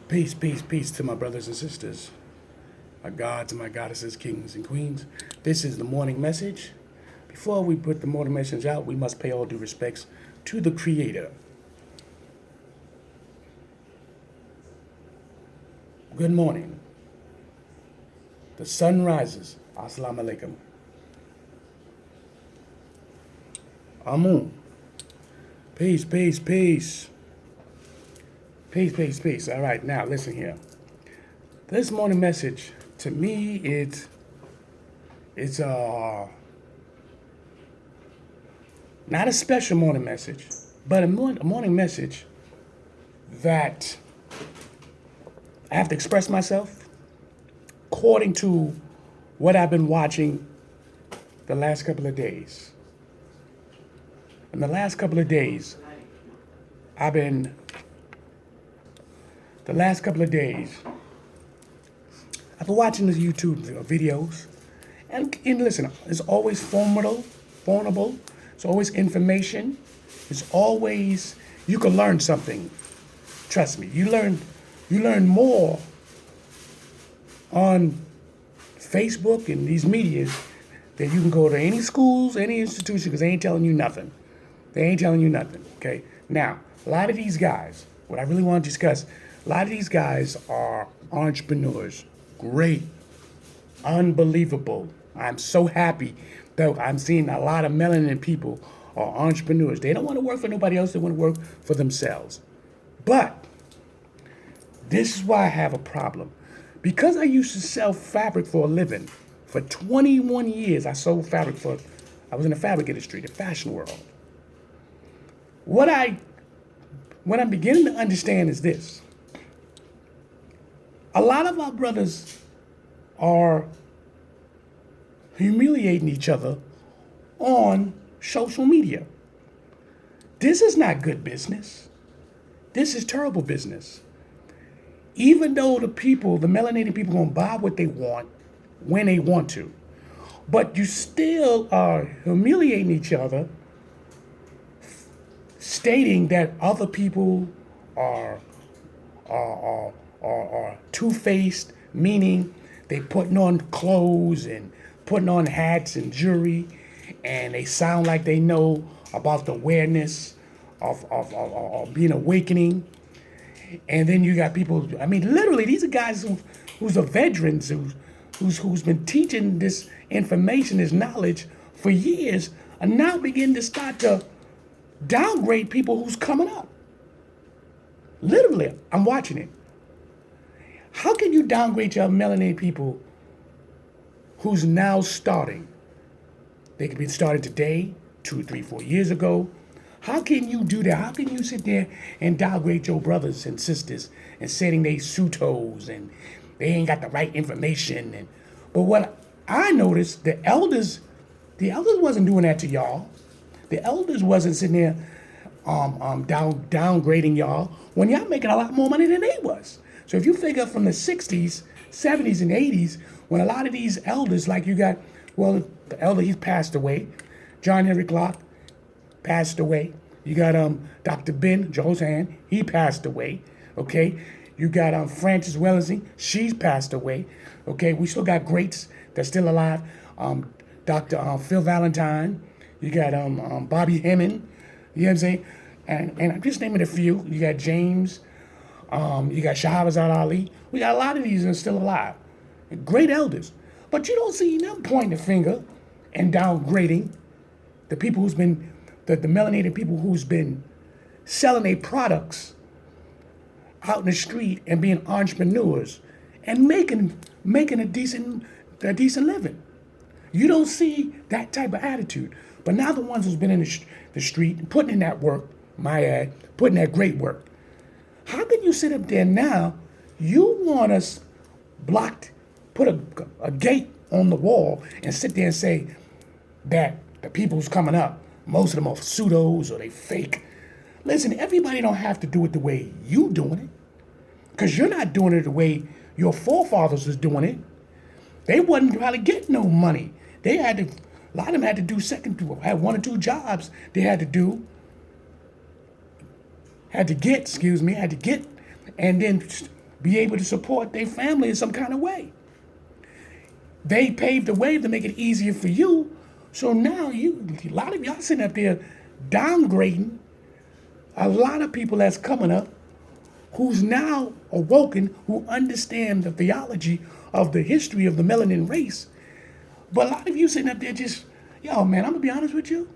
Peace, peace, peace to my brothers and sisters, my gods and my goddesses, kings and queens. This is the morning message. Before we put the morning message out, we must pay all due respects to the Creator. Good morning. The sun rises. Assalamu alaikum. Amun. Peace, peace, peace. Peace, peace, peace. All right, now listen here. This morning message, to me, it's not a special morning message, but a morning message that I have to express myself according to what I've been watching the last couple of days. In the last couple of days, I've been watching these YouTube videos, and listen, it's always vulnerable. It's always information. It's always, you can learn something. Trust me, you learn more on Facebook and these medias than you can go to any schools, any institution, because they ain't telling you nothing. Okay? Now, a lot of these guys, what I really want to discuss, a lot of these guys are entrepreneurs. Great. Unbelievable. I'm so happy that I'm seeing a lot of melanin people are entrepreneurs. They don't want to work for nobody else. They want to work for themselves. But this is why I have a problem. Because I used to sell fabric for a living. For 21 years, I sold fabric I was in the fabric industry, the fashion world. What I'm beginning to understand is this. A lot of our brothers are humiliating each other on social media. This is not good business. This is terrible business. Even though the melanated people, gonna buy what they want when they want to, but you still are humiliating each other, stating that other people are two-faced, meaning they putting on clothes and putting on hats and jewelry, and they sound like they know about the awareness of being awakening. And then you got people, I mean, literally, these are guys who's a veterans, who's been teaching this information, this knowledge for years, and now begin to start to downgrade people who's coming up. Literally, I'm watching it. How can you downgrade your melanated people who's now starting? They could be starting today, 2, 3, 4 years ago. How can you do that? How can you sit there and downgrade your brothers and sisters and saying they sutos and they ain't got the right information? But what I noticed, the elders wasn't doing that to y'all. The elders wasn't sitting there downgrading y'all when y'all making a lot more money than they was. So if you figure from the 60s, 70s, and 80s, when a lot of these elders, like you got, well, the elder, he's passed away. John Henry Clark passed away. You got Dr. Ben Johan, he passed away. Okay, you got Frances Wellesley, she's passed away. Okay, we still got greats that's still alive. Dr. Phil Valentine. You got Bobby Hemming. You know what I'm saying? And I'm just naming a few. You got James. You got Shahbazad Ali. We got a lot of these that are still alive. Great elders. But you don't see them pointing the finger and downgrading the people who's been, the melanated people who's been selling their products out in the street and being entrepreneurs and making a decent living. You don't see that type of attitude. But now the ones who's been in the street, putting in that work, putting that great work. How can you sit up there now, you want us blocked, put a gate on the wall and sit there and say that the people who's coming up, most of them are pseudos or they fake. Listen, everybody don't have to do it the way you doing it. Because you're not doing it the way your forefathers was doing it. They wasn't probably getting no money. A lot of them had to do had 1 or 2 jobs they had to get, and then be able to support their family in some kind of way. They paved the way to make it easier for you. So now a lot of y'all sitting up there downgrading a lot of people that's coming up who's now awoken, who understand the theology of the history of the melanin race. But a lot of you sitting up there just, yo, man, I'm going to be honest with you.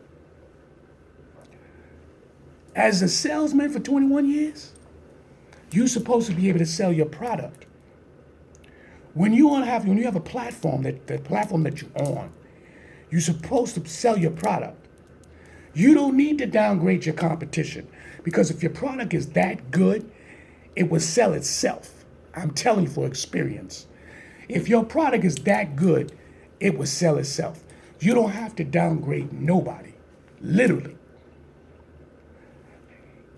As a salesman for 21 years, you're supposed to be able to sell your product. When you have a platform, the platform that you're on, you're supposed to sell your product. You don't need to downgrade your competition, because if your product is that good, it will sell itself. I'm telling you for experience. If your product is that good, it will sell itself. You don't have to downgrade nobody, literally.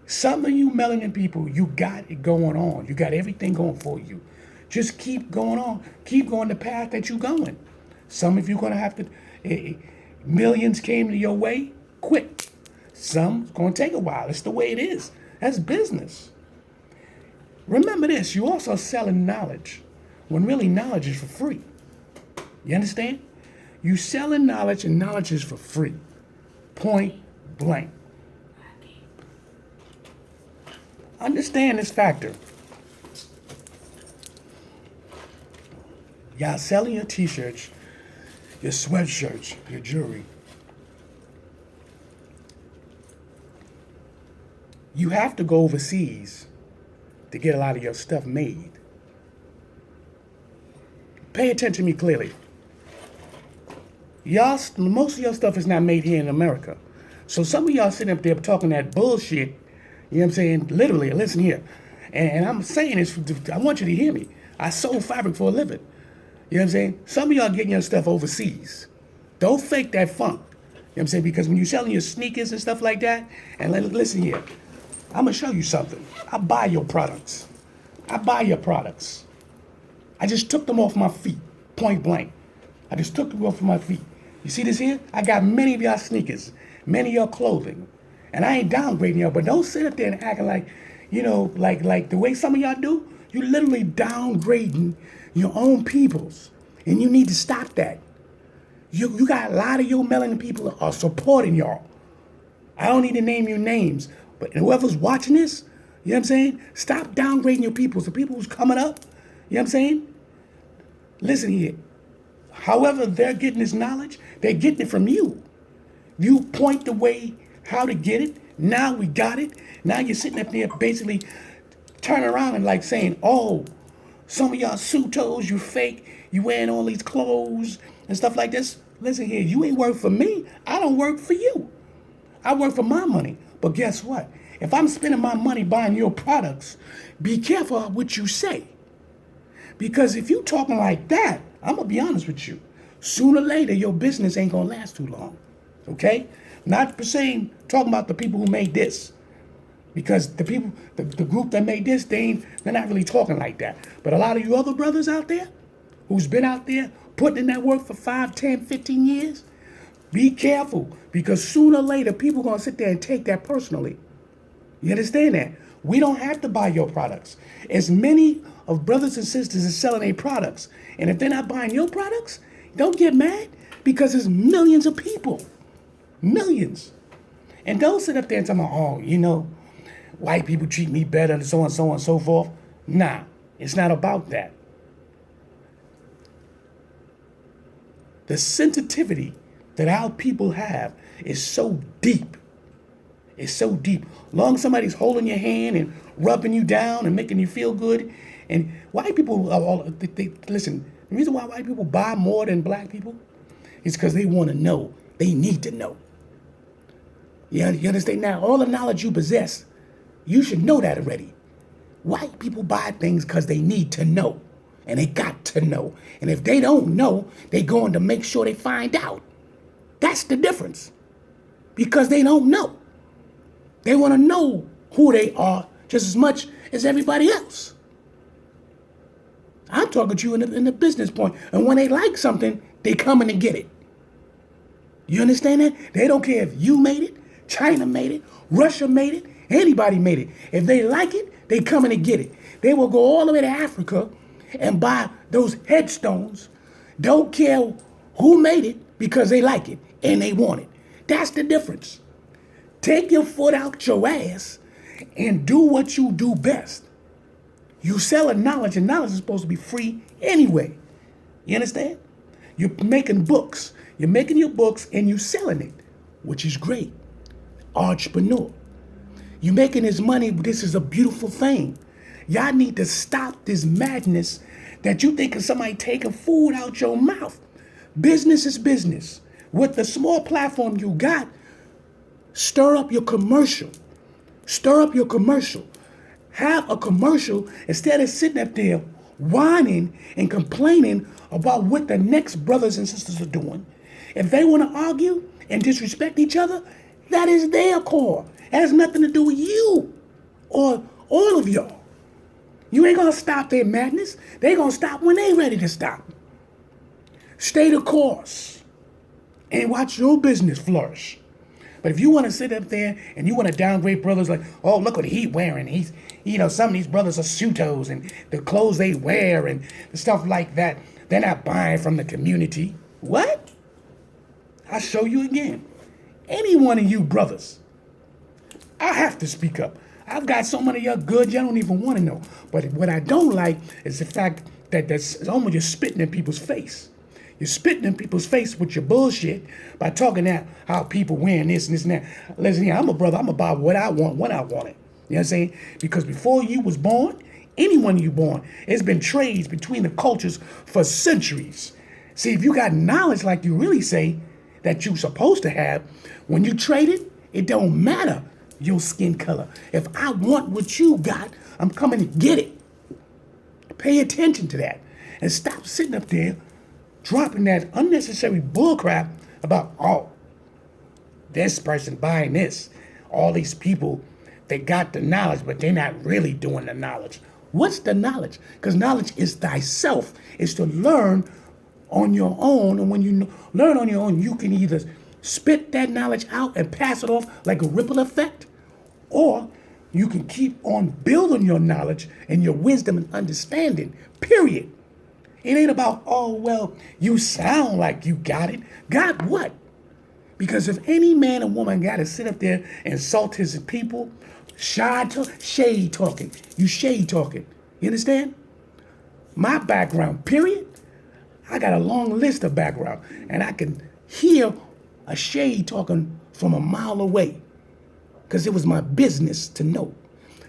Some of you melanin people, you got it going on. You got everything going for you. Just keep going on. Keep going the path that you're going. Some of you going to have to, millions came to your way quick. Some going to take a while. It's the way it is. That's business. Remember this, you also selling knowledge, when really knowledge is for free. You understand? You selling knowledge, and knowledge is for free. Point blank. Understand this factor. Y'all selling your t-shirts, your sweatshirts, your jewelry. You have to go overseas to get a lot of your stuff made. Pay attention to me clearly. Most of your stuff is not made here in America. So some of y'all sitting up there talking that bullshit, you know what I'm saying? Literally, listen here. And I'm saying this, I want you to hear me. I sold fabric for a living. You know what I'm saying? Some of y'all getting your stuff overseas. Don't fake that funk. You know what I'm saying? Because when you're selling your sneakers and stuff like that, and listen here, I'm going to show you something. I buy your products. I buy your products. I just took them off my feet, point blank. I just took them off my feet. You see this here? I got many of y'all sneakers, many of your clothing. And I ain't downgrading y'all, but don't sit up there and acting like, like the way some of y'all do. You literally downgrading your own peoples. And you need to stop that. You got a lot of your melanin people are supporting y'all. I don't need to name you names, but whoever's watching this, you know what I'm saying? Stop downgrading your people. The people who's coming up, you know what I'm saying? Listen here. However they're getting this knowledge, they're getting it from you. You point the way how to get it. Now we got it. Now you're sitting up there basically turning around and like saying, oh, some of y'all suitos, you fake, you wearing all these clothes and stuff like this. Listen here, you ain't work for me. I don't work for you. I work for my money. But guess what? If I'm spending my money buying your products, be careful of what you say. Because if you talking like that, I'm going to be honest with you. Sooner or later, your business ain't going to last too long. Okay? Not per se talking about the people who made this. Because the people, the group that made this, they're not really talking like that. But a lot of you other brothers out there who's been out there putting in that work for 5, 10, 15 years, be careful. Because sooner or later, people are going to sit there and take that personally. You understand that? We don't have to buy your products. As many of brothers and sisters are selling their products. And if they're not buying your products, don't get mad, because there's millions of people. Millions. And don't sit up there and tell me, oh, white people treat me better and so on and so forth. Nah, it's not about that. The sensitivity that our people have is so deep. It's so deep. Long as somebody's holding your hand and rubbing you down and making you feel good. And white people, listen, the reason why white people buy more than black people is because they want to know. They need to know. You understand? Now, all the knowledge you possess, you should know that already. White people buy things because they need to know. And they got to know. And if they don't know, they're going to make sure they find out. That's the difference. Because they don't know. They want to know who they are just as much as everybody else. I'm talking to you in the business point. And when they like something, they come in and get it. You understand that? They don't care if you made it, China made it, Russia made it, anybody made it. If they like it, They coming to get it. They will go all the way to Africa and buy those headstones. Don't care who made it because they like it and they want it. That's the difference. Take your foot out your ass and do what you do best. You selling knowledge, and knowledge is supposed to be free anyway. You understand? You're making books. You're making your books and you're selling it, which is great. Entrepreneur. You're making this money. This is a beautiful thing. Y'all need to stop this madness that you think of somebody taking food out your mouth. Business is business. With the small platform you got, stir up your commercial. Stir up your commercial. Have a commercial instead of sitting up there whining and complaining about what the next brothers and sisters are doing. If they want to argue and disrespect each other, that is their call. It has nothing to do with you or all of y'all. You ain't going to stop their madness. They going to stop when they ready to stop. Stay the course and watch your business flourish. But if you want to sit up there and you want to downgrade brothers like, oh, look what he wearing. Some of these brothers are suitos and the clothes they wear and stuff like that. They're not buying from the community. What? I'll show you again. Any one of you brothers, I have to speak up. I've got so many of y'all good, y'all don't even want to know. But what I don't like is the fact that it's almost just spitting in people's face. You're spitting in people's face with your bullshit by talking about how people wearing this and this and that. Listen here, I'm a brother. I'm going to buy what I want when I want it. You know what I'm saying? Because before you was born, anyone you born, it's been trades between the cultures for centuries. See, if you got knowledge like you really say that you're supposed to have, when you trade it, it don't matter your skin color. If I want what you got, I'm coming to get it. Pay attention to that and stop sitting up there dropping that unnecessary bullcrap about, oh, this person buying this. All these people, they got the knowledge, but they're not really doing the knowledge. What's the knowledge? Because knowledge is thyself. It's to learn on your own. And when you learn on your own, you can either spit that knowledge out and pass it off like a ripple effect, or you can keep on building your knowledge and your wisdom and understanding, period. It ain't about, oh, well, you sound like you got it. Got what? Because if any man or woman got to sit up there and insult his people, shade talking. You shade talking. You understand? My background, period. I got a long list of background, and I can hear a shade talking from a mile away because it was my business to know.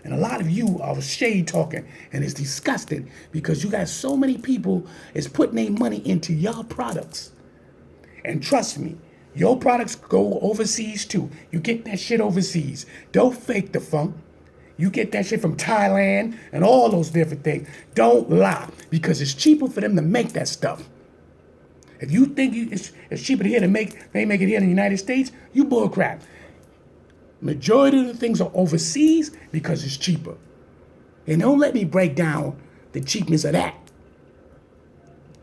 And a lot of you are shade talking, and it's disgusting because you got so many people is putting their money into your products. And trust me, your products go overseas too. You get that shit overseas. Don't fake the funk. You get that shit from Thailand and all those different things. Don't lie because it's cheaper for them to make that stuff. If you think it's cheaper here to make, they make it here in the United States, you bullcrap. Majority of the things are overseas because it's cheaper. And don't let me break down the cheapness of that.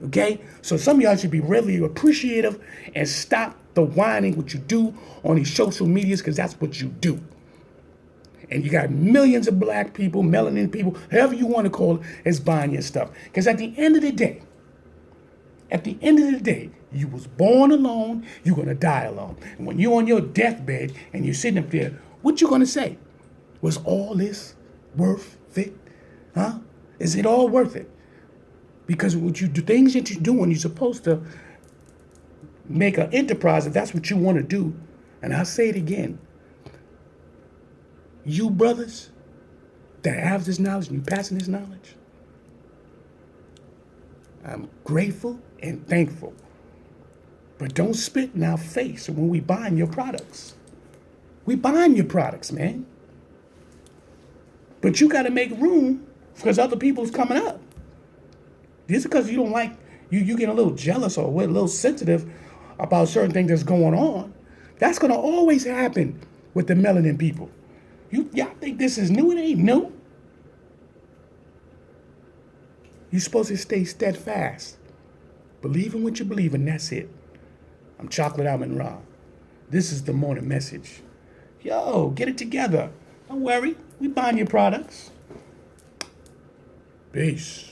Okay? So some of y'all should be really appreciative and stop the whining what you do on these social medias because that's what you do. And you got millions of black people, melanin people, however you want to call it, is buying your stuff. Because at the end of the day, you was born alone, you're going to die alone. And when you're on your deathbed and you're sitting up there, what you going to say? Was all this worth it? Huh? Is it all worth it? Because what you do, things that you're doing, you're supposed to make an enterprise if that's what you want to do. And I'll say it again. You brothers that have this knowledge and you passing this knowledge, I'm grateful and thankful. But don't spit in our face when we buying your products. We buying your products, man. But you got to make room because other people's coming up. Just because you don't like, you get a little jealous or a little sensitive about certain things that's going on, that's going to always happen with the melanin people. Y'all think this is new? It ain't new. You're supposed to stay steadfast. Believe in what you believe in, that's it. I'm Chocolate Amun Ra. This is the morning message. Yo, get it together. Don't worry. We buying your products. Peace.